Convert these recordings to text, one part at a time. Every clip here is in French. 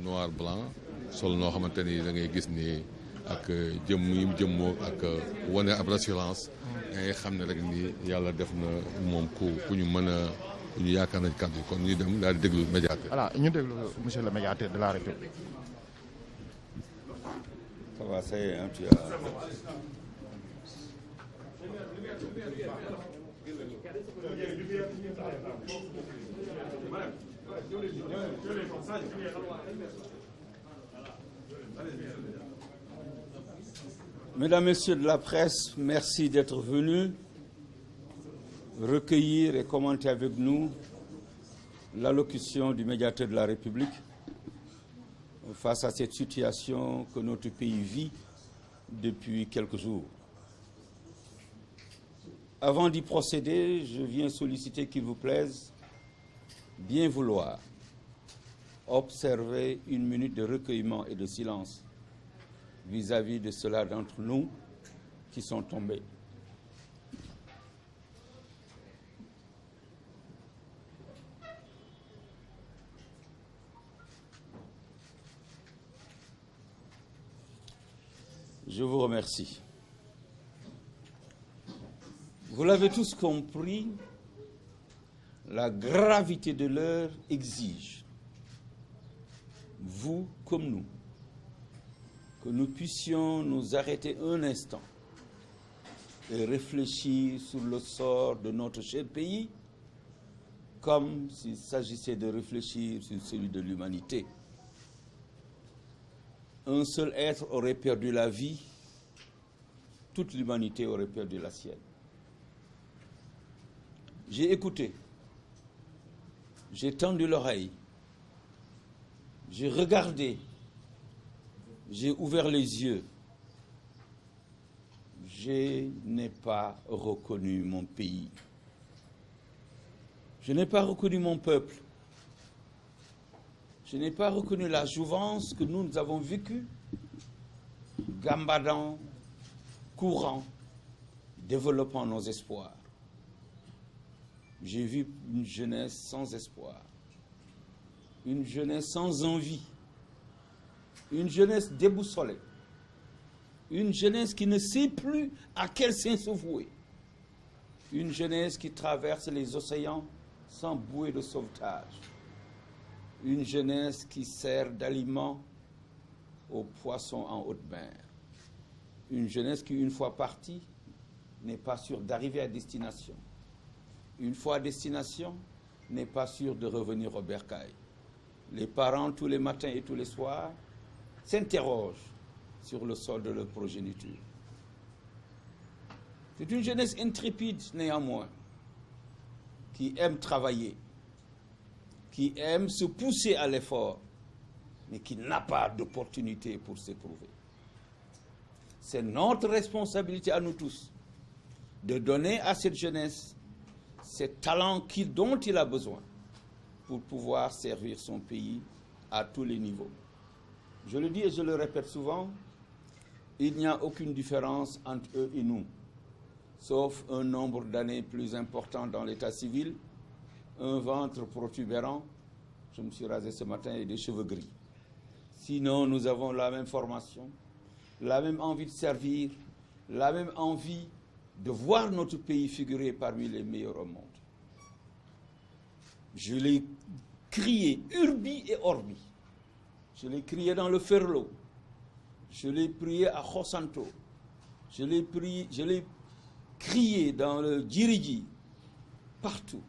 noir blanc sol noo xamante ni da ngay gis ni ak jëmm yi mu jëmmoo ak wane ab assurance da ngay xam ne rek ni yàlla def na moom ku ñu mën a ku ñu yaakaar nañ kàddu kon ñu dem daal di déglu médiateur. voilà ñu déglu monsieur le médiateur de la République. Ça va, ça y est, hein, tu as... Mesdames, Messieurs de la presse, merci d'être venus recueillir et commenter avec nous l'allocution du médiateur de la République face à cette situation que notre pays vit depuis quelques jours. Avant d'y procéder, je viens solliciter qu'il vous plaise bien vouloir observer une minute de recueillement et de silence vis-à-vis de ceux-là d'entre nous qui sont tombés. Je vous remercie. Vous l'avez tous compris, la gravité de l'heure exige, vous comme nous, que nous puissions nous arrêter un instant et réfléchir sur le sort de notre cher pays, comme s'il s'agissait de réfléchir sur celui de l'humanité. Un seul être aurait perdu la vie, toute l'humanité aurait perdu la sienne. J'ai écouté, j'ai tendu l'oreille, j'ai regardé, j'ai ouvert les yeux. Je n'ai pas reconnu mon pays. Je n'ai pas reconnu mon peuple. Je n'ai pas reconnu la jouvence que nous avons vécue, gambadant, courant, développant nos espoirs. J'ai vu une jeunesse sans espoir, une jeunesse sans envie, une jeunesse déboussolée, une jeunesse qui ne sait plus à quel sein se vouer, une jeunesse qui traverse les océans sans bouée de sauvetage, une jeunesse qui sert d'aliment aux poissons en haute mer, une jeunesse qui, une fois partie, n'est pas sûre d'arriver à destination. Une fois à destination, n'est pas sûre de revenir au bercail. Les parents, tous les matins et tous les soirs, s'interrogent sur le sort de leur progéniture. C'est une jeunesse intrépide, néanmoins, qui aime travailler, qui aime se pousser à l'effort, mais qui n'a pas d'opportunité pour s'éprouver. C'est notre responsabilité à nous tous de donner à cette jeunesse ces talents dont il a besoin pour pouvoir servir son pays à tous les niveaux. Je le dis et je le répète souvent, il n'y a aucune différence entre eux et nous, sauf un nombre d'années plus important dans l'état civil, un ventre protubérant, je me suis rasé ce matin, et des cheveux gris. Sinon, nous avons la même formation, la même envie de servir, la même envie de voir notre pays figurer parmi les meilleurs au monde. Je l'ai crié urbi et orbi. Je l'ai crié dans le Ferlo. Je l'ai prié à Khosanto. Je l'ai crié dans le Djiriji. Partout.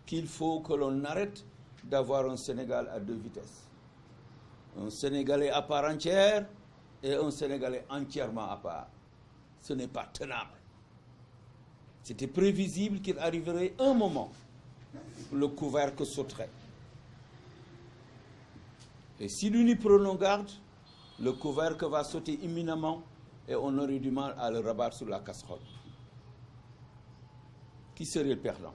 Qu'il faut que l'on arrête d'avoir un Sénégal à deux vitesses. Un Sénégalais à part entière et un Sénégalais entièrement à part. Ce n'est pas tenable. C'était prévisible qu'il arriverait un moment où le couvercle sauterait. Et si nous n'y prenons garde, le couvercle va sauter imminemment et on aurait du mal à le rabattre sur la casserole. Qui serait le perdant?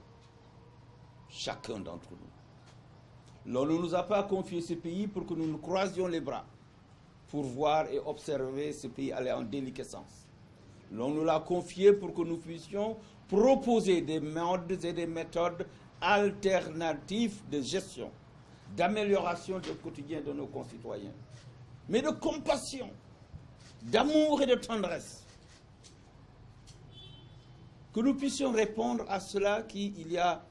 Chacun d'entre nous. L'on ne nous a pas confié ce pays pour que nous nous croisions les bras, pour voir et observer ce pays aller en déliquescence. L'on nous l'a confié pour que nous puissions proposer des modes et des méthodes alternatives de gestion d'amélioration du quotidien de nos concitoyens, mais de compassion, d'amour et de tendresse. Que nous puissions répondre à cela qui, il y a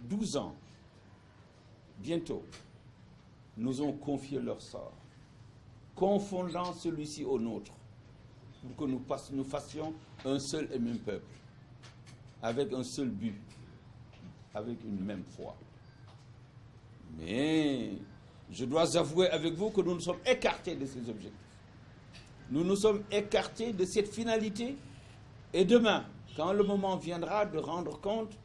12 ans, bientôt, nous ont confié leur sort, confondant celui-ci au nôtre, pour que nous fassions un seul et même peuple, avec un seul but, avec une même foi. Mais je dois avouer avec vous que nous nous sommes écartés de ces objectifs. Nous nous sommes écartés de cette finalité. Et demain, quand le moment viendra de rendre compte,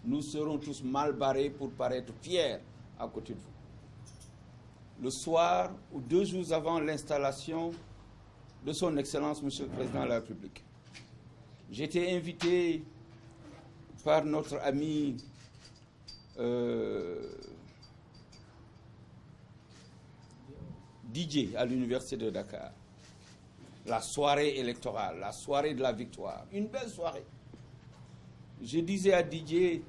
nous serons tous mal barrés pour paraître fiers à côté de vous. Le soir ou 2 jours avant l'installation de son Excellence, Monsieur le Président de la République, j'étais invité par notre ami Didier à l'Université de Dakar. La soirée électorale, la soirée de la victoire, une belle soirée. Je disais à Didier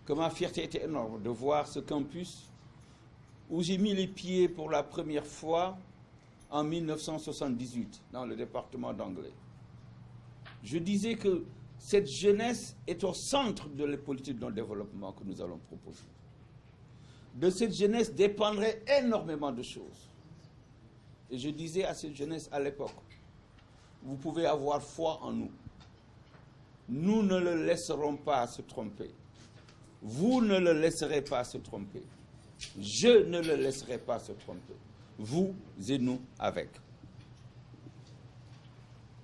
que ma fierté était énorme de voir ce campus où j'ai mis les pieds pour la première fois en 1978 dans le département d'Anglais. Je disais que cette jeunesse est au centre de la politique de développement que nous allons proposer. De cette jeunesse dépendrait énormément de choses. Et je disais à cette jeunesse à l'époque, vous pouvez avoir foi en nous. Nous ne le laisserons pas se tromper. Vous ne le laisserez pas se tromper. Je ne le laisserai pas se tromper. Vous et nous avec.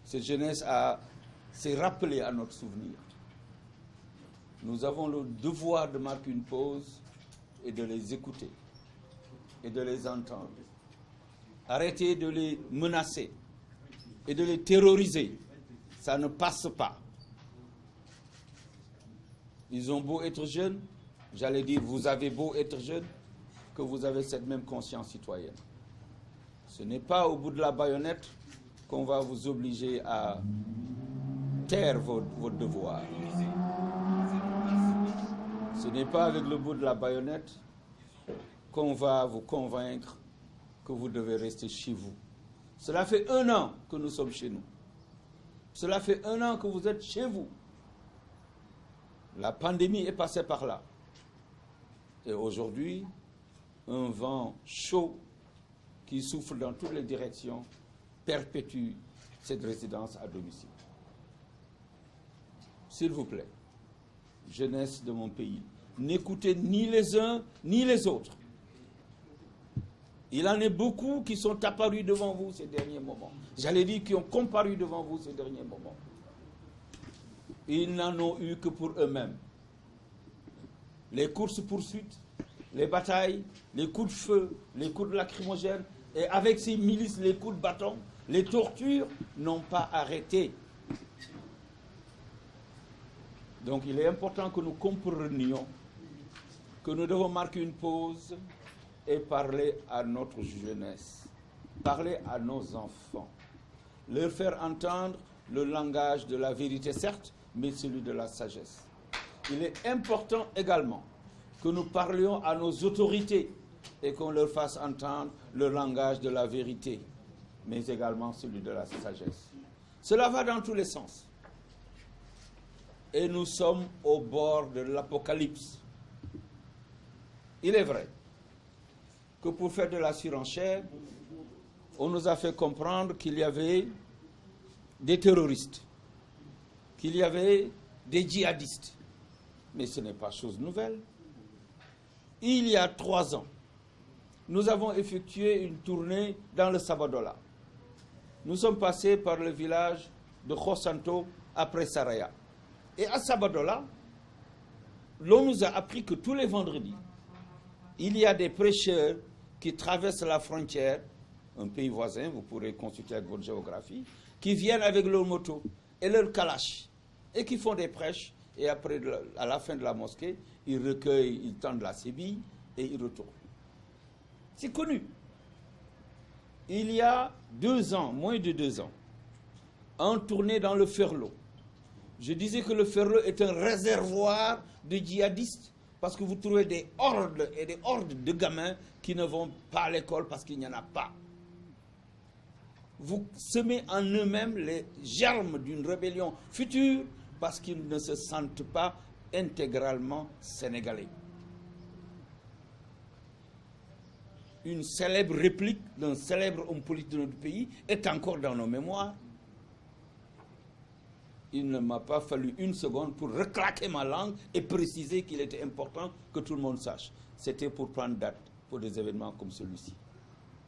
Cette jeunesse s'est rappelée à notre souvenir. Nous avons le devoir de marquer une pause et de les écouter et de les entendre. Arrêtez de les menacer et de les terroriser. Ça ne passe pas. Ils ont beau être jeunes, j'allais dire, vous avez beau être jeune, que vous avez cette même conscience citoyenne. Ce n'est pas au bout de la baïonnette qu'on va vous obliger à taire votre devoir. Ce n'est pas avec le bout de la baïonnette qu'on va vous convaincre que vous devez rester chez vous. Cela fait 1 an que nous sommes chez nous. Cela fait 1 an que vous êtes chez vous. La pandémie est passée par là. Et aujourd'hui, un vent chaud qui souffle dans toutes les directions perpétue cette résidence à domicile. S'il vous plaît, jeunesse de mon pays, n'écoutez ni les uns ni les autres. Il en est beaucoup qui sont apparus devant vous ces derniers moments. J'allais dire qui ont comparu devant vous ces derniers moments. Ils n'en ont eu que pour eux-mêmes. Les courses-poursuites, les batailles, les coups de feu, les coups de lacrymogène, et avec ces milices, les coups de bâton, les tortures n'ont pas arrêté. Donc il est important que nous comprenions que nous devons marquer une pause et parler à notre jeunesse, parler à nos enfants, leur faire entendre le langage de la vérité, certes, mais celui de la sagesse. Il est important également que nous parlions à nos autorités et qu'on leur fasse entendre le langage de la vérité, mais également celui de la sagesse. Cela va dans tous les sens. Et nous sommes au bord de l'apocalypse. Il est vrai que pour faire de la surenchère, on nous a fait comprendre qu'il y avait des terroristes, qu'il y avait des djihadistes. Mais ce n'est pas chose nouvelle. Il y a 3 ans, nous avons effectué une tournée dans le Sabadola. Nous sommes passés par le village de Khosanto après Saraya. Et à Sabadola, l'on nous a appris que tous les vendredis, il y a des prêcheurs qui traversent la frontière, un pays voisin, vous pourrez consulter avec votre géographie, qui viennent avec leur moto et leur kalash, et qui font des prêches, et après, à la fin de la mosquée, ils recueillent, ils tendent la sébille, et ils retournent. C'est connu. Il y a 2 ans, moins de 2 ans, en tournée dans le Ferlo, je disais que le Ferlo est un réservoir de djihadistes Parce que vous trouvez des hordes et des hordes de gamins qui ne vont pas à l'école parce qu'il n'y en a pas. Vous semez en eux-mêmes les germes d'une rébellion future parce qu'ils ne se sentent pas intégralement sénégalais. Une célèbre réplique d'un célèbre homme politique de notre pays est encore dans nos mémoires. Il ne m'a pas fallu une seconde pour reclaquer ma langue et préciser qu'il était important que tout le monde sache. C'était pour prendre date pour des événements comme celui-ci.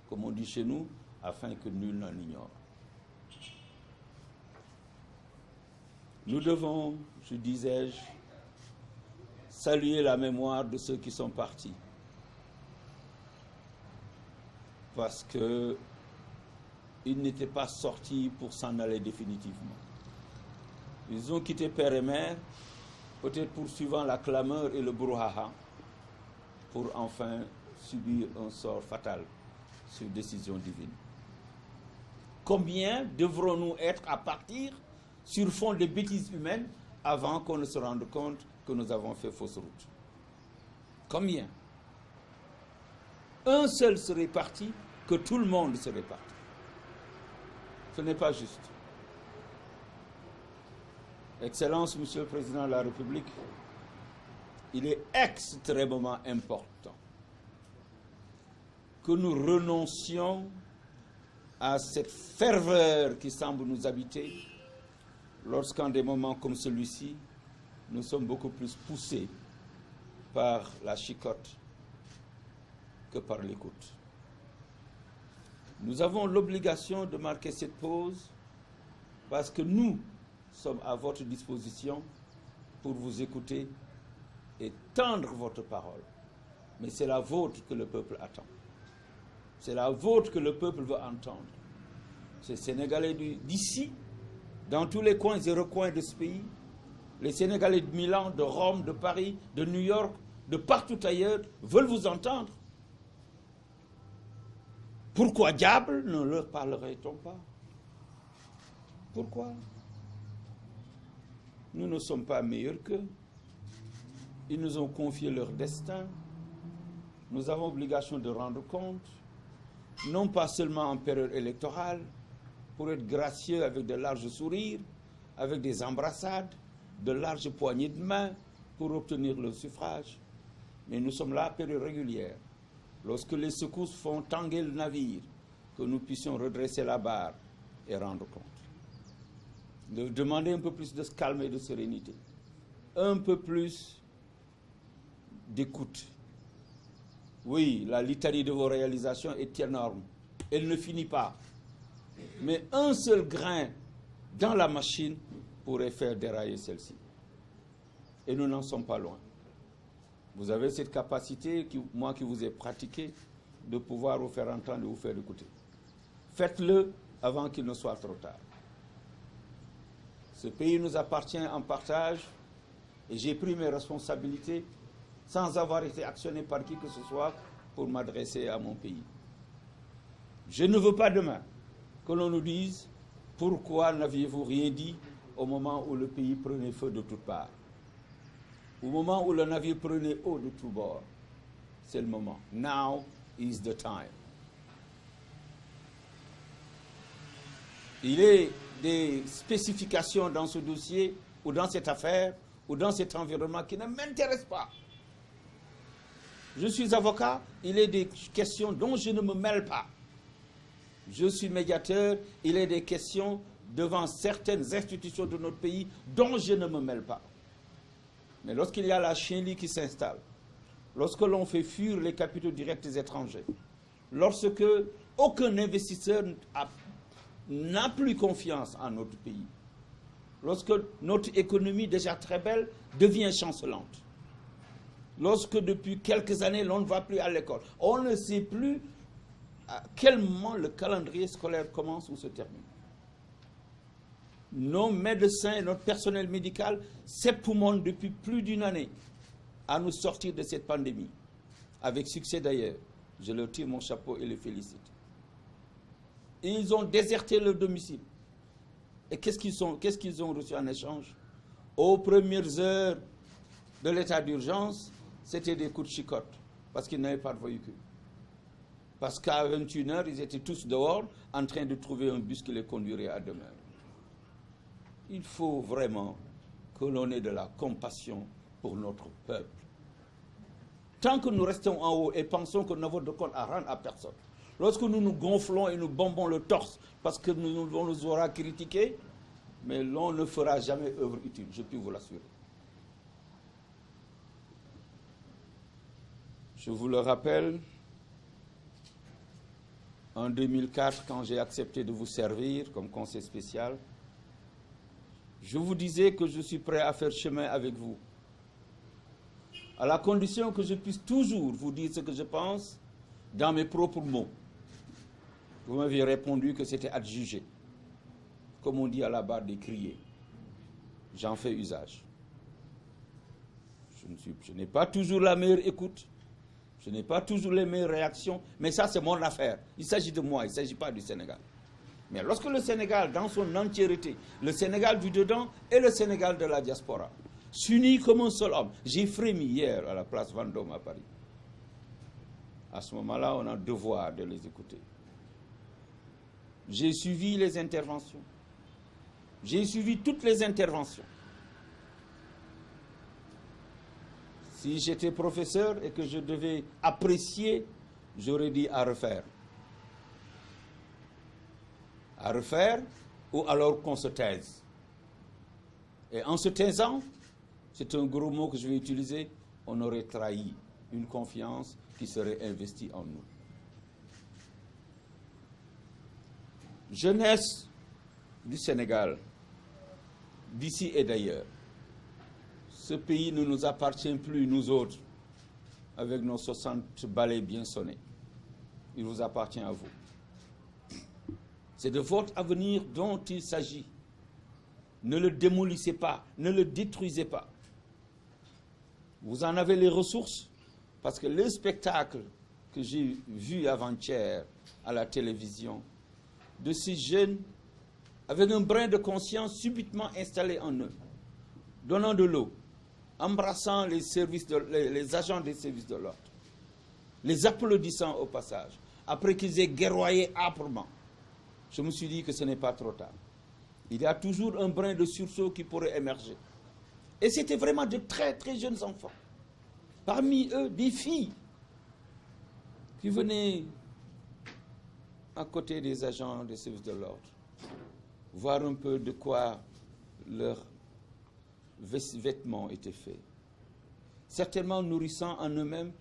Comme on dit chez nous, afin que nul n'en ignore. Nous devons, je disais-je, saluer la mémoire de ceux qui sont partis. Parce qu'ils n'étaient pas sortis pour s'en aller définitivement. Ils ont quitté père et mère, peut-être poursuivant la clameur et le brouhaha, pour enfin subir un sort fatal sur décision divine. Combien devrons-nous être à partir sur fond de bêtises humaines avant qu'on ne se rende compte que nous avons fait fausse route? Combien? Un seul serait parti, que tout le monde serait parti. Ce n'est pas juste. Excellence, Monsieur le Président de la République, il est extrêmement important que nous renoncions à cette ferveur qui semble nous habiter lorsqu'en des moments comme celui-ci, nous sommes beaucoup plus poussés par la chicotte que par l'écoute. Nous avons l'obligation de marquer cette pause parce que nous sommes à votre disposition pour vous écouter et tendre votre parole. Mais c'est la vôtre que le peuple attend. C'est la vôtre que le peuple veut entendre. Ces Sénégalais d'ici, dans tous les coins et recoins de ce pays, les Sénégalais de Milan, de Rome, de Paris, de New York, de partout ailleurs, veulent vous entendre. Pourquoi diable ne leur parlerait-on pas? Pourquoi? Nous ne sommes pas meilleurs qu'eux. Ils nous ont confié leur destin. Nous avons obligation de rendre compte, non pas seulement en période électorale, pour être gracieux avec de larges sourires, avec des embrassades, de larges poignées de main pour obtenir le suffrage. Mais nous sommes là à période régulière. Lorsque les secousses font tanguer le navire, que nous puissions redresser la barre et rendre compte. De demander un peu plus de calme et de sérénité, un peu plus d'écoute. Oui, la litanie de vos réalisations est énorme. Elle ne finit pas. Mais un seul grain dans la machine pourrait faire dérailler celle-ci. Et nous n'en sommes pas loin. Vous avez cette capacité, moi qui vous ai pratiqué, de pouvoir vous faire entendre et vous faire écouter. Faites-le avant qu'il ne soit trop tard. Ce pays nous appartient en partage et j'ai pris mes responsabilités sans avoir été actionné par qui que ce soit pour m'adresser à mon pays. Je ne veux pas demain que l'on nous dise pourquoi n'aviez-vous rien dit au moment où le pays prenait feu de toutes parts. Au moment où le navire prenait eau de tous bords, c'est le moment. Now is the time. Il y a des spécifications dans ce dossier, ou dans cette affaire, ou dans cet environnement qui ne m'intéressent pas. Je suis avocat, il y a des questions dont je ne me mêle pas. Je suis médiateur, il y a des questions devant certaines institutions de notre pays dont je ne me mêle pas. Mais lorsqu'il y a la chienlit qui s'installe, lorsque l'on fait fuir les capitaux directs étrangers, lorsque aucun investisseur n'a plus confiance en notre pays, lorsque notre économie déjà très belle devient chancelante, lorsque depuis quelques années l'on ne va plus à l'école, on ne sait plus à quel moment le calendrier scolaire commence ou se termine. Nos médecins et notre personnel médical s'époumonnent depuis plus d'une année à nous sortir de cette pandémie. Avec succès d'ailleurs. Je leur tire mon chapeau et les félicite. Ils ont déserté leur domicile. Et qu'est-ce qu'ils ont reçu en échange? Aux premières heures de l'état d'urgence, c'était des coups de chicotte, parce qu'ils n'avaient pas de véhicule. Parce qu'à 21h, ils étaient tous dehors, en train de trouver un bus qui les conduirait à demain. Il faut vraiment que l'on ait de la compassion pour notre peuple. Tant que nous restons en haut et pensons que nous n'avons de compte à rendre à personne, lorsque nous nous gonflons et nous bombons le torse parce que on nous aura critiqué, mais l'on ne fera jamais œuvre utile, je puis vous l'assurer. Je vous le rappelle, en 2004, quand j'ai accepté de vous servir comme conseiller spécial, je vous disais que je suis prêt à faire chemin avec vous, à la condition que je puisse toujours vous dire ce que je pense dans mes propres mots. Vous m'aviez répondu que c'était adjugé, comme on dit à la barre des criers. J'en fais usage. Je n'ai pas toujours la meilleure écoute, je n'ai pas toujours les meilleures réactions, mais ça c'est mon affaire. Il s'agit de moi, il ne s'agit pas du Sénégal. Mais lorsque le Sénégal, dans son entièreté, le Sénégal du dedans et le Sénégal de la diaspora, s'unit comme un seul homme, j'ai frémi hier à la place Vendôme à Paris. À ce moment-là, on a le devoir de les écouter. J'ai suivi les interventions. J'ai suivi toutes les interventions. Si j'étais professeur et que je devais apprécier, j'aurais dit à refaire. À refaire ou alors qu'on se taise. Et en se taisant, c'est un gros mot que je vais utiliser, on aurait trahi une confiance qui serait investie en nous. Jeunesse du Sénégal, d'ici et d'ailleurs, ce pays ne nous appartient plus, nous autres, avec nos 60 balais bien sonnés. Il vous appartient à vous. C'est de votre avenir dont il s'agit. Ne le démolissez pas, ne le détruisez pas. Vous en avez les ressources, parce que le spectacle que j'ai vu avant-hier à la télévision, de ces jeunes avec un brin de conscience subitement installé en eux, donnant de l'eau, embrassant les agents des services de l'ordre, les applaudissant au passage, après qu'ils aient guerroyé âprement. Je me suis dit que ce n'est pas trop tard. Il y a toujours un brin de sursaut qui pourrait émerger. Et c'était vraiment de très très jeunes enfants. Parmi eux, des filles qui venaient à côté des agents des services de l'ordre, voir un peu de quoi leurs vêtements étaient faits. Certainement nourrissant en eux-mêmes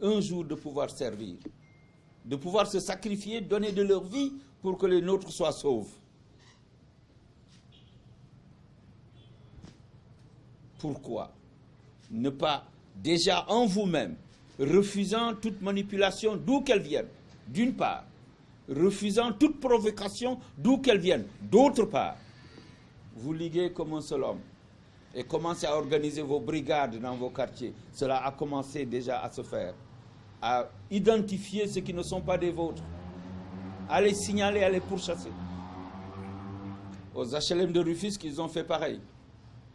un jour de pouvoir servir, de pouvoir se sacrifier, donner de leur vie pour que les nôtres soient saufs. Pourquoi ne pas, déjà en vous-même, refusant toute manipulation d'où qu'elle vienne, d'une part, refusant toute provocation d'où qu'elle vienne, d'autre part, vous liguez comme un seul homme et commencez à organiser vos brigades dans vos quartiers. Cela a commencé déjà à se faire, à identifier ceux qui ne sont pas des vôtres, à les signaler, à les pourchasser. Aux HLM de Rufisque, ils ont fait pareil.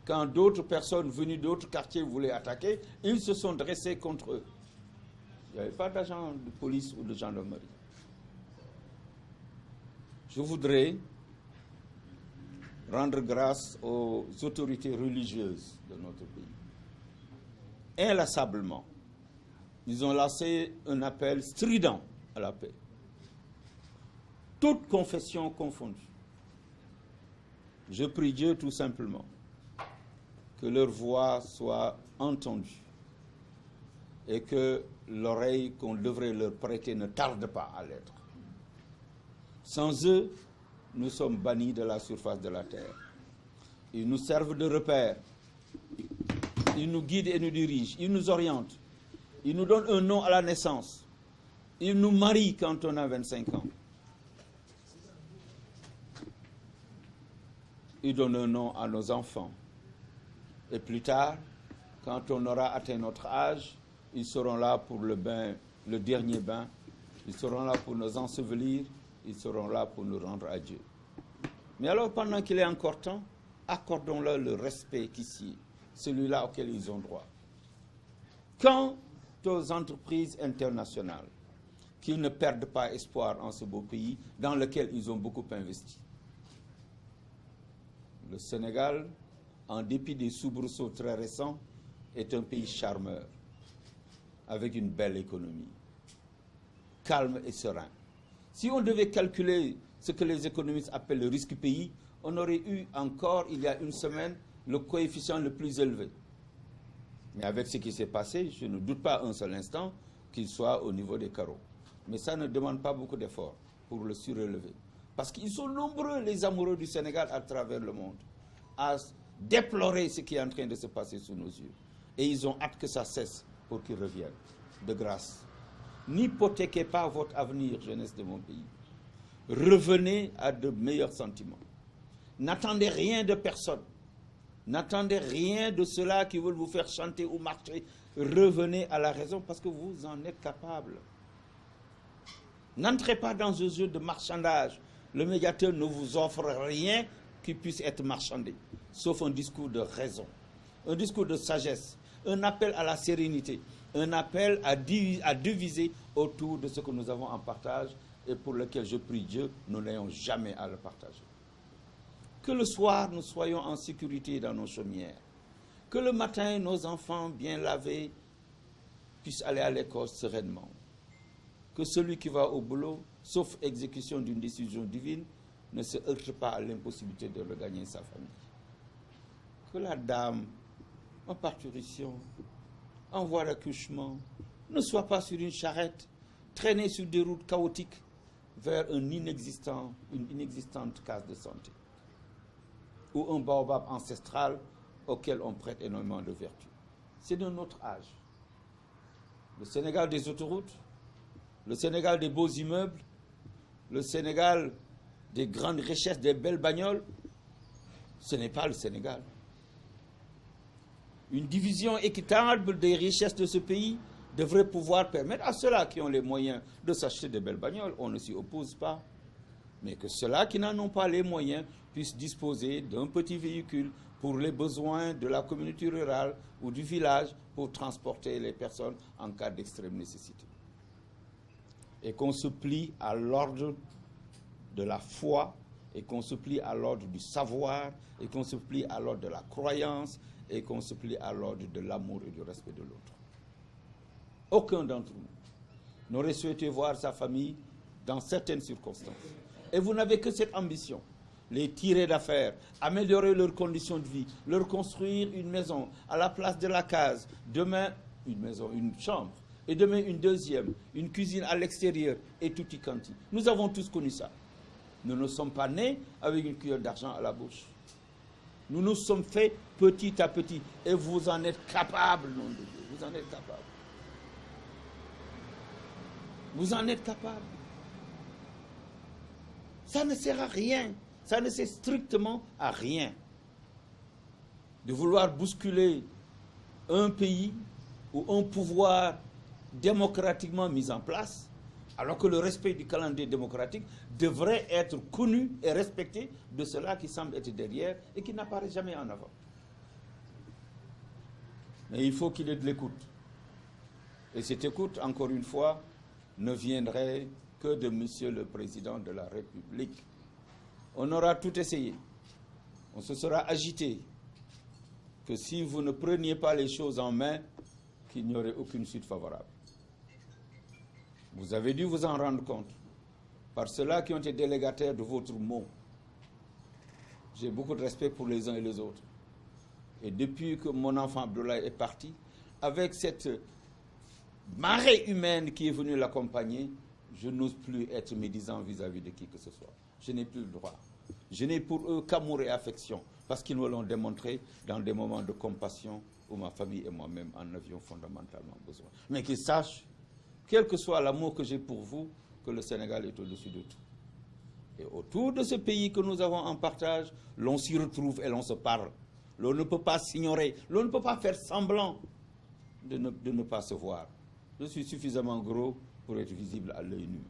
Quand d'autres personnes venues d'autres quartiers voulaient attaquer, ils se sont dressés contre eux. Il n'y avait pas d'agent de police ou de gendarmerie. Je voudrais rendre grâce aux autorités religieuses de notre pays. Inlassablement, ils ont lancé un appel strident à la paix. Toutes confessions confondues. Je prie Dieu tout simplement que leur voix soit entendue et que l'oreille qu'on devrait leur prêter ne tarde pas à l'être. Sans eux, nous sommes bannis de la surface de la terre. Ils nous servent de repère. Ils nous guident et nous dirigent. Ils nous orientent. Ils nous donnent un nom à la naissance. Ils nous marient quand on a 25 ans. Ils donnent un nom à nos enfants. Et plus tard, quand on aura atteint notre âge, ils seront là pour le bain, le dernier bain. Ils seront là pour nous ensevelir. Ils seront là pour nous rendre à Dieu. Mais alors, pendant qu'il est encore temps, accordons-leur le respect qu'ici, celui-là auquel ils ont droit. Quant aux entreprises internationales qui ne perdent pas espoir en ce beau pays dans lequel ils ont beaucoup investi, le Sénégal, en dépit des soubresauts très récents, est un pays charmeur, avec une belle économie, calme et serein. Si on devait calculer ce que les économistes appellent le risque pays, on aurait eu encore, il y a une semaine, le coefficient le plus élevé. Mais avec ce qui s'est passé, je ne doute pas un seul instant qu'il soit au niveau des carreaux. Mais ça ne demande pas beaucoup d'efforts pour le surélever. Parce qu'ils sont nombreux, les amoureux du Sénégal à travers le monde, à déplorer ce qui est en train de se passer sous nos yeux. Et ils ont hâte que ça cesse pour qu'ils reviennent. De grâce. N'hypothéquez pas votre avenir, jeunesse de mon pays. Revenez à de meilleurs sentiments. N'attendez rien de personne. N'attendez rien de ceux-là qui veulent vous faire chanter ou marcher. Revenez à la raison parce que vous en êtes capable. N'entrez pas dans un jeu de marchandage. Le médiateur ne vous offre rien qui puisse être marchandé, sauf un discours de raison, un discours de sagesse, un appel à la sérénité, un appel à diviser autour de ce que nous avons en partage et pour lequel je prie Dieu, nous n'ayons jamais à le partager. Que le soir, nous soyons en sécurité dans nos chaumières. Que le matin, nos enfants bien lavés puissent aller à l'école sereinement. Que celui qui va au boulot, sauf exécution d'une décision divine, ne se heurte pas à l'impossibilité de regagner sa famille. Que la dame en parturition, en voie d'accouchement, ne soit pas sur une charrette, traînée sur des routes chaotiques vers une inexistante case de santé. Ou un baobab ancestral auquel on prête énormément de vertu. C'est de notre âge. Le Sénégal des autoroutes, le Sénégal des beaux immeubles, le Sénégal des grandes richesses, des belles bagnoles, ce n'est pas le Sénégal. Une division équitable des richesses de ce pays devrait pouvoir permettre à ceux-là qui ont les moyens de s'acheter des belles bagnoles, on ne s'y oppose pas, mais que ceux-là qui n'en ont pas les moyens puissent disposer d'un petit véhicule pour les besoins de la communauté rurale ou du village pour transporter les personnes en cas d'extrême nécessité. Et qu'on se plie à l'ordre de la foi, et qu'on se plie à l'ordre du savoir, et qu'on se plie à l'ordre de la croyance, et qu'on se plie à l'ordre de l'amour et du respect de l'autre. Aucun d'entre nous n'aurait souhaité voir sa famille dans certaines circonstances. Et vous n'avez que cette ambition, les tirer d'affaires, améliorer leurs conditions de vie, leur construire une maison à la place de la case, demain une maison, une chambre, et demain une deuxième, une cuisine à l'extérieur, et tutti quanti. Nous avons tous connu ça. Nous ne sommes pas nés avec une cuillère d'argent à la bouche. Nous nous sommes faits petit à petit, et vous en êtes capables, nom de Dieu, vous en êtes capables. Vous en êtes capables. Ça ne sert à rien. Ça ne sert strictement à rien de vouloir bousculer un pays ou un pouvoir démocratiquement mis en place, alors que le respect du calendrier démocratique devrait être connu et respecté de ceux-là qui semblent être derrière et qui n'apparaissent jamais en avant. Mais il faut qu'il y ait de l'écoute. Et cette écoute, encore une fois, ne viendrait que de Monsieur le Président de la République. On aura tout essayé. On se sera agité que si vous ne preniez pas les choses en main, qu'il n'y aurait aucune suite favorable. Vous avez dû vous en rendre compte par ceux-là qui ont été délégataires de votre mot. J'ai beaucoup de respect pour les uns et les autres. Et depuis que mon enfant Abdoulaye est parti, avec cette marée humaine qui est venue l'accompagner, je n'ose plus être médisant vis-à-vis de qui que ce soit. Je n'ai plus le droit. Je n'ai pour eux qu'amour et affection, parce qu'ils me l'ont démontré dans des moments de compassion où ma famille et moi-même en avions fondamentalement besoin. Mais qu'ils sachent, quel que soit l'amour que j'ai pour vous, que le Sénégal est au-dessus de tout. Et autour de ce pays que nous avons en partage, l'on s'y retrouve et l'on se parle. L'on ne peut pas s'ignorer, l'on ne peut pas faire semblant de ne pas se voir. Je suis suffisamment gros pour être visible à l'œil nu.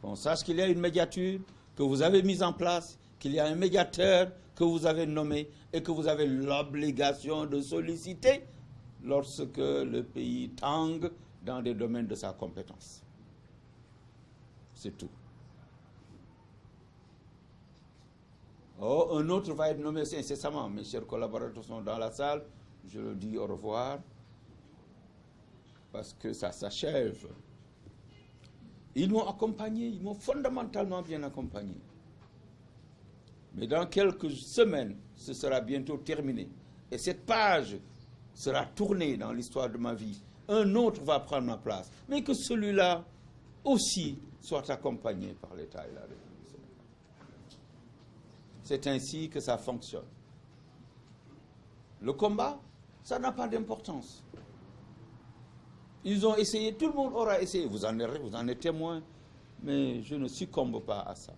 Qu'on sache qu'il y a une médiature que vous avez mise en place, qu'il y a un médiateur que vous avez nommé et que vous avez l'obligation de solliciter lorsque le pays tangue dans des domaines de sa compétence. C'est tout. Oh, un autre va être nommé incessamment. Mes chers collaborateurs sont dans la salle. Je leur dis au revoir parce que ça s'achève. Ils m'ont accompagné, ils m'ont fondamentalement bien accompagné. Mais dans quelques semaines, ce sera bientôt terminé. Et cette page sera tournée dans l'histoire de ma vie. Un autre va prendre ma place. Mais que celui-là aussi soit accompagné par l'État et la République sénégalaise. C'est ainsi que ça fonctionne. Le combat, ça n'a pas d'importance. Ils ont essayé, tout le monde aura essayé. Vous en êtes témoin, mais je ne succombe pas à ça.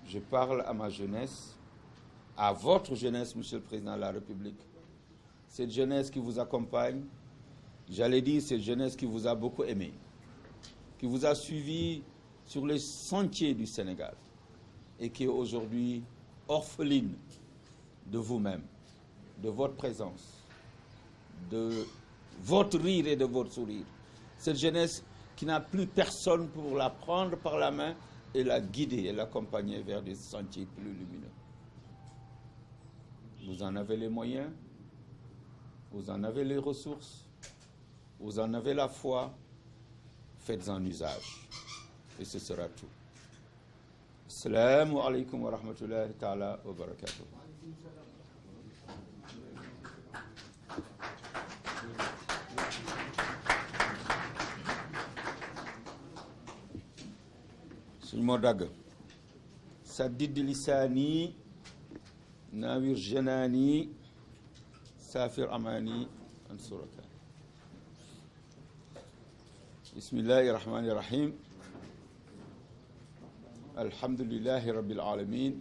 Je parle à ma jeunesse, à votre jeunesse, Monsieur le Président de la République. Cette jeunesse qui vous accompagne, j'allais dire cette jeunesse qui vous a beaucoup aimé, qui vous a suivi sur les sentiers du Sénégal et qui est aujourd'hui orpheline de vous-même, de votre présence, de votre rire et de votre sourire. Cette jeunesse qui n'a plus personne pour la prendre par la main et la guider et l'accompagner vers des sentiers plus lumineux. Vous en avez les moyens, vous en avez les ressources, vous en avez la foi, faites-en usage. Et ce sera tout. Assalamu alaikum wa rahmatullahi ta'ala wa barakatuh. suñ moo dagg saddid lisaani naawir janaani saafir amaani ansuraka bismillahi rahmani rahim alhamdulillahi rabbil alamin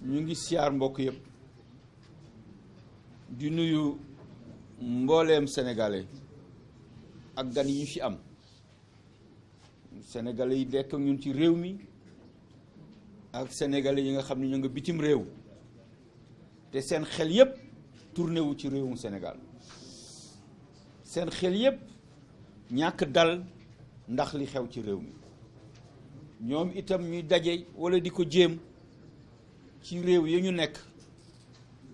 ñu ngi siyaar mbokk yëpp di nuyu mbooleem sénégalais ak gan yi ñu fi am sénégalais yi dekk ñun ci réew mi ak sénégalais yi nga xam ne ñu nga bitim réew te seen xel yépp tourné wu ci réewum Sénégal seen xel yépp ñàkk dal ndax li xew ci réew mi ñoom itam ñuy daje wala di ko jéem ci réew yi ñu nekk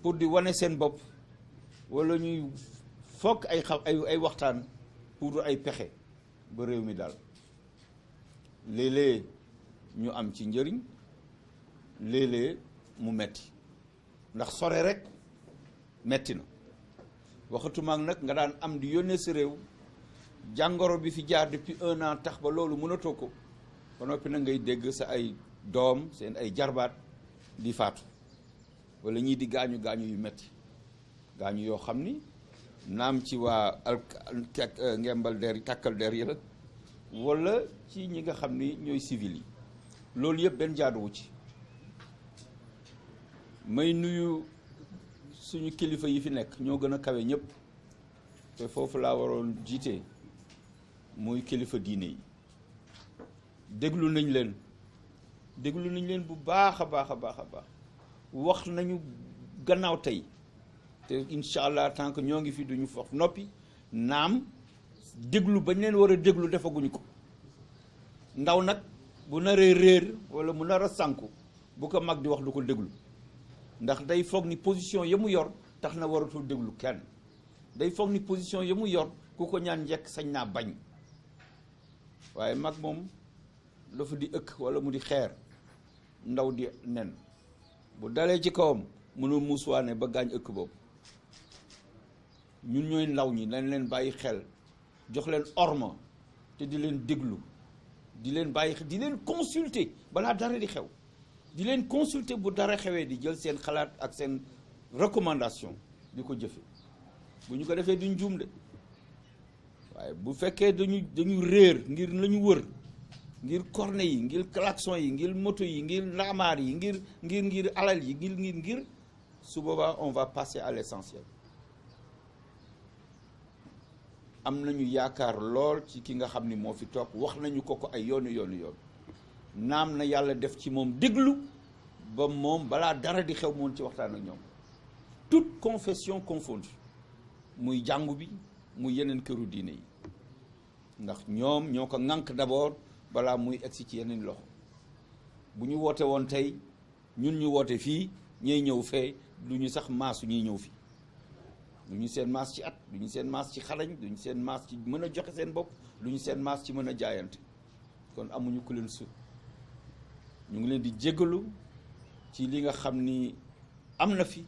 pour di wane seen bopp wala ñuy fokk ay waxtaan pour ay pexe ba réew mi dal léeg-léeg ñu am ci njëriñ léeg-léeg mu metti ndax sore rek metti na waxatumaak nag nga daan am di yónnee sa réew jàngoro bi fi jaar depuis 1 an tax ba loolu mënatoo ko ba noppi nag ngay dégg sa ay doom seen ay jarbaat di faatu wala ñii di gaañu yu metti gaañu yoo xam ni naam ci waa ngembal der yi tàkkal der yi la wala ci ñi nga xam ni ñooy civil yi loolu yëpp benn jaaduwu ci may nuyu suñu kilifa yi fi nekk ñoo gën a kawe ñëpp te foofu laa waroon jiite muy kilifa diine yi déglu nañ leen bu baax a baax a baax a baax wax nañu gannaaw tey te incha allah tant que ñoo ngi fi duñu fof noppi naam déglu bañ leen war a déglu defaguñu ko ndaw nag bu naree réer wala mu nar a sànku bu ko mag di wax du ko déglu ndax day foog ni position ya mu yor tax na waratul déglu kenn day foog ni position ya mu yor ku ko ñaan njëkk sañ naa bañ waaye mag moom dafa di ëkk wala mu di xeer ndaw di nen bu dalee ci kawam mënul muusuwaane ba gaañ ëkk boobu ñun ñooy ndaw ñi nañ leen bàyyi xel jox leen orma te di leen déglu di leen bàyyi di leen consulter balaa dara di xew di leen consulter bu dara xewee di jël seen xalaat ak seen recommandation di ko jëfe bu ñu ko defee duñ juum de waaye bu fekkee dañu réer ngir lañu wër ngir corne yi ngir klaxon yi ngir moto yi ngir ndaamaar yi ngir alal yi ngir su boobaa on va passer à l'essentiel. am nañu yaakaar lool ci ki nga xam ni moo fi toog wax nañu ko ay yoonu yoon naam na yàlla def ci moom déglu ba moom balaa dara di xew moon ci waxtaan ak ñoom toute confession confondue muy jàngu bi muy yeneen këru diine yi ndax ñoom ñoo ko ŋànk d'abord balaa muy egsi ci yeneen loxo bu ñu woote woon tey ñun ñu woote fii ñuy ñëw fee du ñu sax maasu ñuy ñëw fii du ñu seen maas ci at du ñu seen maas ci xarañ du ñu seen maas ci mën a joxe seen bopp du ñu seen maas ci mën a jaayante kon amuñu ku leen sut ñu ngi leen di jéggalu ci li nga xam ni am na fi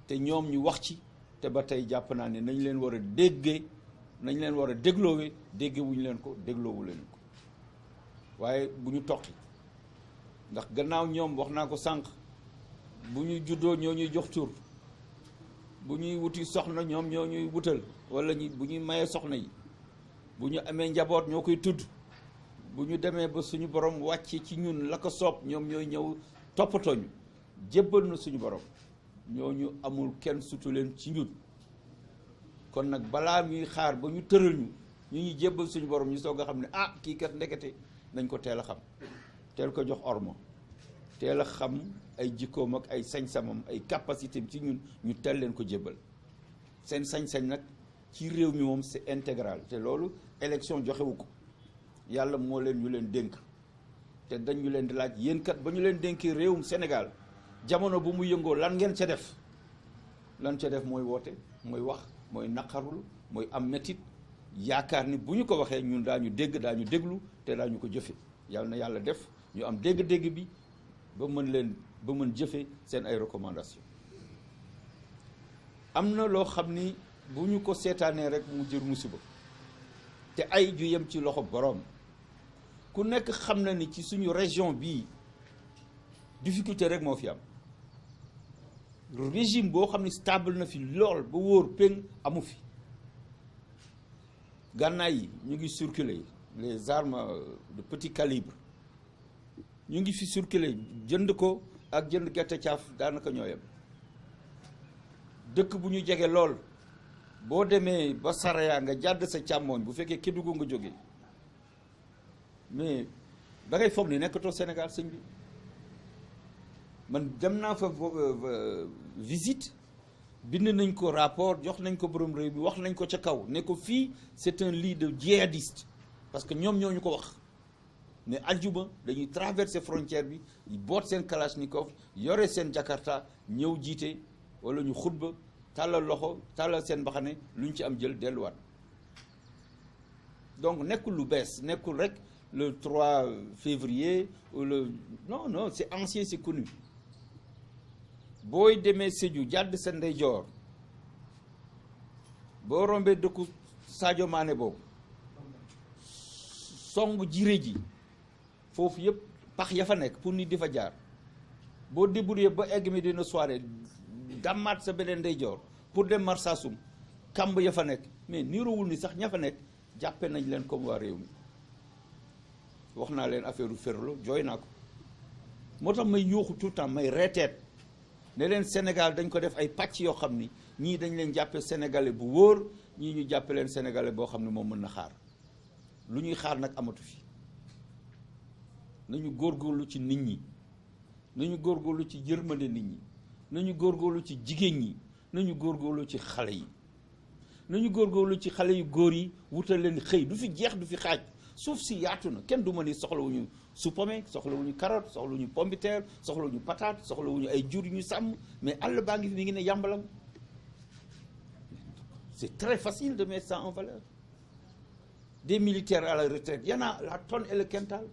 te ñoom ñu wax ci te ba tey jàpp naa ne nañ leen war a déggee nañ leen war a dégloowe dégge wuñu leen ko dégloowu leen ko waaye bu ñu toqi ndax gannaaw ñoom wax naa ko sànq bu ñu juddoo ñoo ñuy jox tur bu ñuy wuti soxna ñoom ñoo ñuy wutal wala bu ñuy mayee soxna yi bu ñu amee njaboot ñoo koy tudd bu ñu demee ba suñu borom wàcce ci ñun la ko soob ñoom ñooy ñëw toppatoo ñu jébbal na suñu borom ñooñu amul kenn sutu leen ci ñun kon nag balaa ñuy xaar ba ñu tëral ñu ñuy jébbal suñu borom ñu soog a xam ne ah kii kat ndekete nañ ko teel a xam teel ko jox orma teel a xam ay jikkoom ak ay sañ-samam ay capacité ci ñun ñu teel leen ko jébbal seen sañ-sañ nag ci réew mi moom c'est intégral te loolu élection joxewu ko yàlla moo leen ñu leen dénk te dañ ñu leen di laaj yéen kat ba ñu leen dénkee réewum Sénégal jamono bu mu yëngoo lan ngeen ca def lan ca def mooy woote mooy wax mooy naqarul mooy am métit yaakaar ni bu ñu ko waxee ñun daañu dégg daañu déglu te daañu ko jëfe yàlla na yàlla def ñu am dégg-dégg bi ba mën jëfe seen ay recommandation am na loo xam ni bu ñu ko seetaanee rek mu jër musiba te ay ju yem ci loxo boroom ku nekk xam na ni ci suñu région bii difficulté rek moo fi am régime boo xam ni stable na fi lool ba wóor péng amu fi gànnaay yi ñu ngi circuler les armes de petit calibre ñu ngi fi circuler jënd ko ak jënd gerte caaf daanaka ñoo yem dëkk bu ñu jege lool boo demee ba Saraya nga jàdd sa càmmooñ bu fekkee Kédougou nga jógee mais da ngay foog ni nekkatoo Sénégal sëñ bi man dem naa fa visite bind nañ ko rapport jox nañ ko borom réew bi wax nañ ko ca kaw ne ko fii c'est un lit de djihadiste parce que ñoom ñoo ñu ko wax mais aljuma dañuy traverser frontière bi boot seen kalachnikov yore seen jakarta ñëw jiite wala ñu xutba tàllal loxo tàllal seen mbaxane lu ñu ci am jël delluwaat donc nekkul lu bees nekkul rek le 3 février ou le non c'est ancien, c'est connu. booy demee Sédhiou jàdd sa ndeyjoor boo rombee dëkku Sadio Mané boobu song jiré ji foofu yëpp pax ya fa nekk pour nit di fa jaar boo débrouillé ba egg mi dina soirée dàmmaat sa beneen ndeyjoor pour dem Marsassoum kamb ya fa nekk mais niroowul ni sax ña fa nekk jàppe nañ leen comme waa réew mi wax naa leen affaire u Ferlo jooy naa ko moo tax may yuuxu tout le temps may reeteet ne leen Sénégal dañ ko def ay pàcc yoo xam ni ñii dañ leen jàppe sénégalais bu wóor ñii ñu jàppe leen sénégalais boo xam ne moom mën na xaar lu ñuy xaar nag amatu fi nañu góorgóorlu ci nit ñi nañu góorgóorlu ci yërmande nit ñi nañu góorgóorlu ci jigéen ñi nañu góorgóorlu ci xale yi nañu góorgóorlu ci xale yu góor yi wutal leen xëy du fi jeex du fi xaaj suuf si yaatu na kenn du ma ni soxlawuñu supame soxlawuñu carotte soxlawuñu pomme de terre soxlawuñu patate soxlawuñu ay jur yu ñu sàmm mais àll baa ngi fi mi ngi ne yàmbalam c'est très facile de mettre ça en valeur des militaires à la retraite il y en a la tonne et le quintal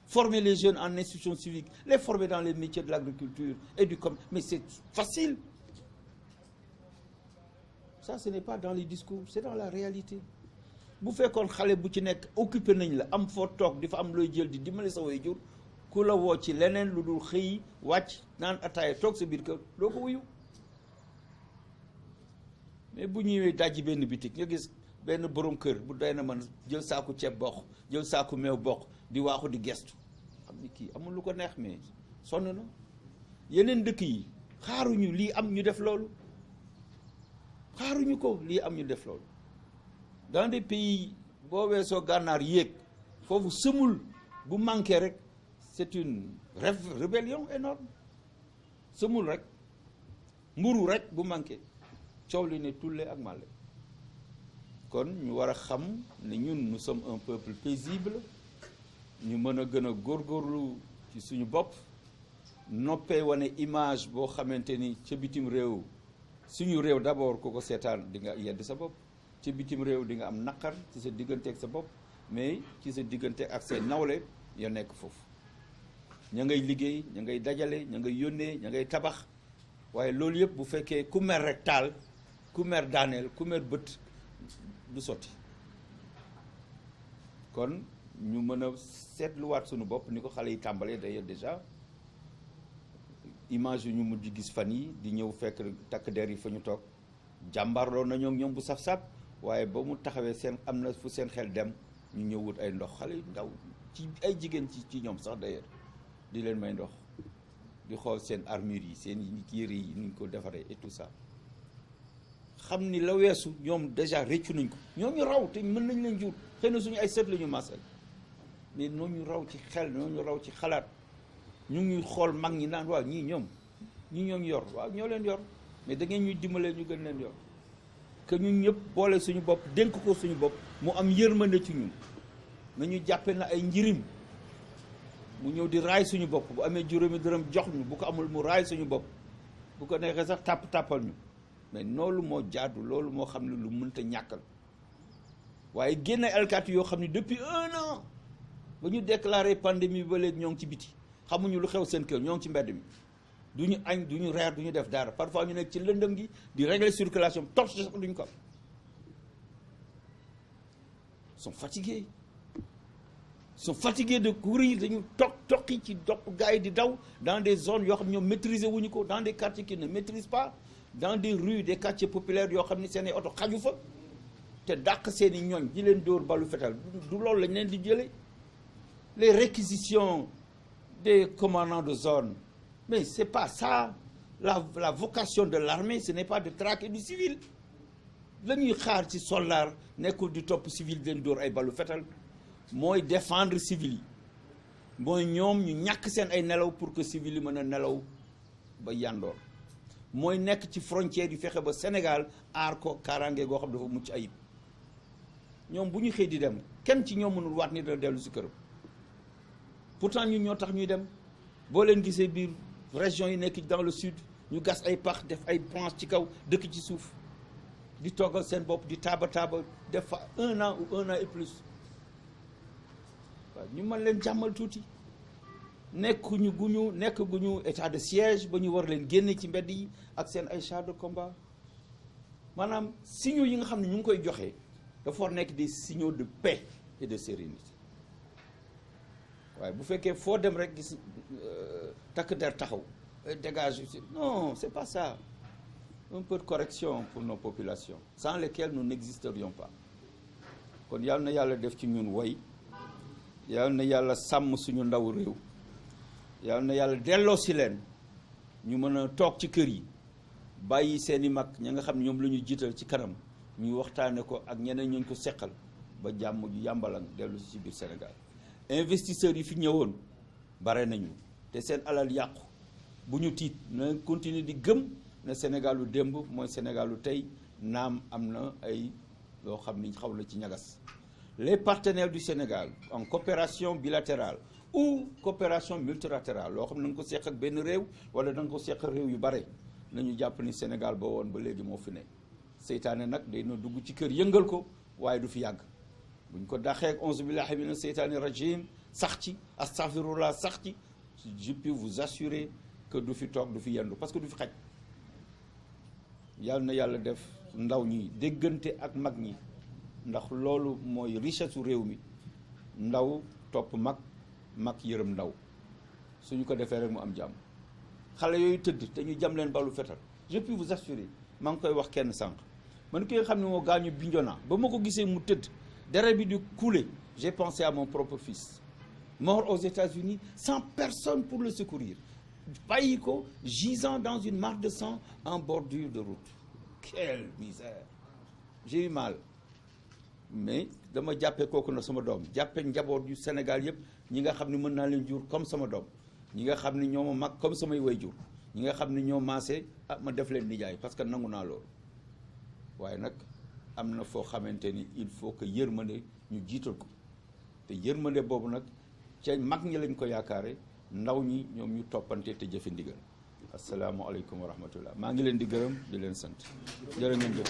former les jeunes en institutions civiques les former dans les métiers de l'agriculture et du commerce mais c'est facile ça ce n'est pas dans les discours c'est dans la réalité bu fekkoon xale bu ci nekk occupé nañ la am foo toog di fa am looy jël di dimbali sa waajur ku la woo ci leneen lu dul xëy wàcc naan ataaya toog sa biir kër doo ko wuyu mais bu ñëwee dajji benn bitik nga gis benn borom kër bu doy na man jël saaku ceeb bokk jël saaku meew bokk di waaxu di gestu xam ni kii amul lu ko neex mais sonn na yeneen dëkk yi xaaruñu lii am ñu def loolu xaaruñu ko lii am ñu def loolu dans des pays boo weesoo gànnaar yéeg foofu sëmul bu manqué rek c'est une rébellion énorme sëmul rek mburu rek bu manqué coow li ne tulle ak màlle. kon ñu war a xam ne ñun nous sommes un peuple paisible ñu mën a gën a góorgóorlu ci suñu bopp noppee wane image boo xamante ni ca bitim réew suñu réew d'abord ku ko seetaan di nga yedd sa bopp ca bitim réew di nga am naqar ci sa diggante ak sa bopp mais ci sa diggante ak say nawle ya nekk foofu ña ngay liggéey ña ngay dajale ña ngay yónnee ña ngay tabax waaye loolu yëpp bu fekkee ku mer rek taal ku mer daaneel ku mer bët du sotti kon ñu mën a seetluwaat suñu bopp ni ko xale yi tàmbalee d'ailleurs déjà image yu ñu mujj gis fan yi di ñëw fekk takk der yi fa ñu toog jàmbarloo na ñoom bu saf-saf waaye ba mu taxawee seen am na fu seen xel dem ñu ñëw wut ay ndox xale yu ndaw ci ay jigéen ci ñoom sax d'ailleurs di leen may ndox di xool seen armure yi seen yére yi ni ñu ko defaree et tout ça xam ni la weesu ñoom déjà réccu nañ ko ñoom ñu raw te mën nañ leen jur xëy na suñu ay sët la ñu masal mais noonu ñu raw ci xel noonu ñu raw ci xalaat ñu ngi xool mag ñi naan waaw ñii ñoom yor waaw ñoo leen yor mais da ngeen ñuy dimbalee ñu gën leen yor que ñun ñëpp boole suñu bopp dénk ko suñu bopp mu am yërmande ci ñun nañu jàppe na ay njirim mu ñëw di raay suñu bopp bu amee juróomi dërëm jox ñu bu ko amul mu raay suñu bopp bu ko neexee sax tàppal ñu mais loolu moo jaadu loolu moo xam ne lu mënta ñàkkal waaye génne alkaati yoo xam ne depuis 1 an ba ñu déclaré pandémie ba léegi ñoo ngi ci biti xamuñu lu xew seen kër ñoo ngi ci mbedd mi du ñu añ du ñu reer du ñu def dara parfois ñu nekk ci lëndëm gi di régler circulation torche sax duñu ko am sont fatigués de courir dañu toqi ci dopp gars yi di daw dans des zones yoo xam ne ñoom maîtriser wuñu ko dans des quartiers qui ne maîtrisent pas dans des rues des quartiers populaires yoo xam ne seen i oto xaju fa te dàq seen i ñooñ di leen dóor balu fetal du loolu lañ leen di jëlee les réquisitions des commandants de zone mais c'est pas ça la vocation de l'armée ce n'est pas de traquer du civil la ñuy xaar ci soldat nekkul di topp civil di leen dóor ay balu fetal mooy défendre civil yi mooy ñoom ñu ñàkk seen ay nelaw pour que civil yi mën a nelaw ba yandoor mooy nekk ci frontière yi fexe ba Sénégal aar ko kaaraange goo xam dafa mucc ayib ñoom bu ñu xëy di dem kenn ci ñoom mënul waat ni dana dellu si këram pourtant ñun ñoo tax ñuy dem boo leen gisee biir région yi nekk dans le sud ñu gas ay pax def ay branches ci kaw dëkk ci suuf di toggal seen bopp di taaba def fa 1 an ou 1 an et plus waaw ñu mën leen jàmmal tuuti nekk guñu état de siège ba ñu war leen génne ci mbedd yi ak seen ay chars de combat maanaam signaux yi nga xam ne ñu ngi koy joxe dafa war nekk des signaux de paix et de sérénité waaye bu fekkee foo dem rek gis takk der taxaw dégage non c'est pas ça un peu de correction pour nos populations sans lesquelles nous n'existerions pas kon yàlla na yàlla def ci ñun woy yàlla na yàlla sàmm suñu ndaw réew yàlla na yàlla delloo si leen ñu mën a toog ci kër yi bàyyi seeni mag ña nga xam ne ñoom la ñu jiital ci kanam ñu waxtaane ko ak ñeneen ñu ko seqal ba jàmm ju yàmbalang dellu si biir Sénégal investisseurs yi fi ñëwoon bare nañu te seen alal yàqu bu ñu tiit na continuer di gëm na Sénégalu démb mooy Sénégalu tey naam am na ay loo xam ni xaw na ci ñagas les partenaires du Sénégal en coopération bilatérale ou coopération multilatérale loo xam ne da nga ko seq ak benn réew wala da nga ko seq réew yu bare nañu jàpp ni Sénégal ba woon ba léegi moo fi ne seytaane nag day na dugg ci kër yëngal ko waaye du fi yàgg buñ ko daxee ak onze billahi mina seytaani rajim sax ci astaghfirullah sax ci je peux vous assurer que du fi toog du fi yendu parce que du fi xaj yàlla na yàlla def ndaw ñi déggante ak mag ñi ndax loolu mooy richesse su réew mi ndaw topp mag yërëm ndaw suñu ko defee rek mu am jàmm xale yooyu tëdd te ñu jam leen balu fetal je peux vous assurer maa ngi koy wax kenn sànq man ki nga xam ne moo gaañu Bignona ba ma ko gisee mu tëdd deret bi di couler j'ai pensé à mon propre fils mort aux États-Unis sans personne pour le secourir bàyyi ko gisant dans une mare de sang en bordure de route quelle misère j'ai eu mal mais dama jàppee kooku na sama doom jàppee njaboot yu Sénégal yëpp ñi nga xam ne mën naa leen jur comme sama doom ñi nga xam ne ñoo ma mag comme samay way jur ñi nga xam ne ñoo maase ma def leen nijaay parce que nangu naa loolu waaye nag am na foo xamante ni il faut que yërmande ñu jiital ko te yërmande boobu nag ca mag ñi lañ ko yaakaare ndaw ñi ñoom ñu toppante te jëfe ndigal asalaamualeykum wa rahmatullah maa ngi leen di gërëm di leen sant jërë ngeen jëf.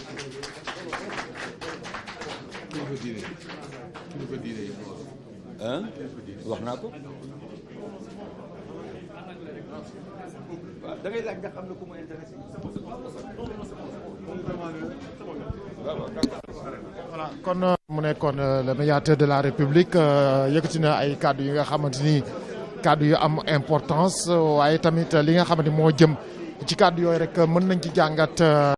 wax naa ko waaw da ngay laaj nga xam ne ku ma intéressé. voilà kon mu nekkoon le médiateur de la République yëkkati na ay kàddu yi nga xamante ni kàddu yu am importance waaye tamit li nga xamante ni moo jëm ci kàddu yooyu rek mën nañ ci jàngat.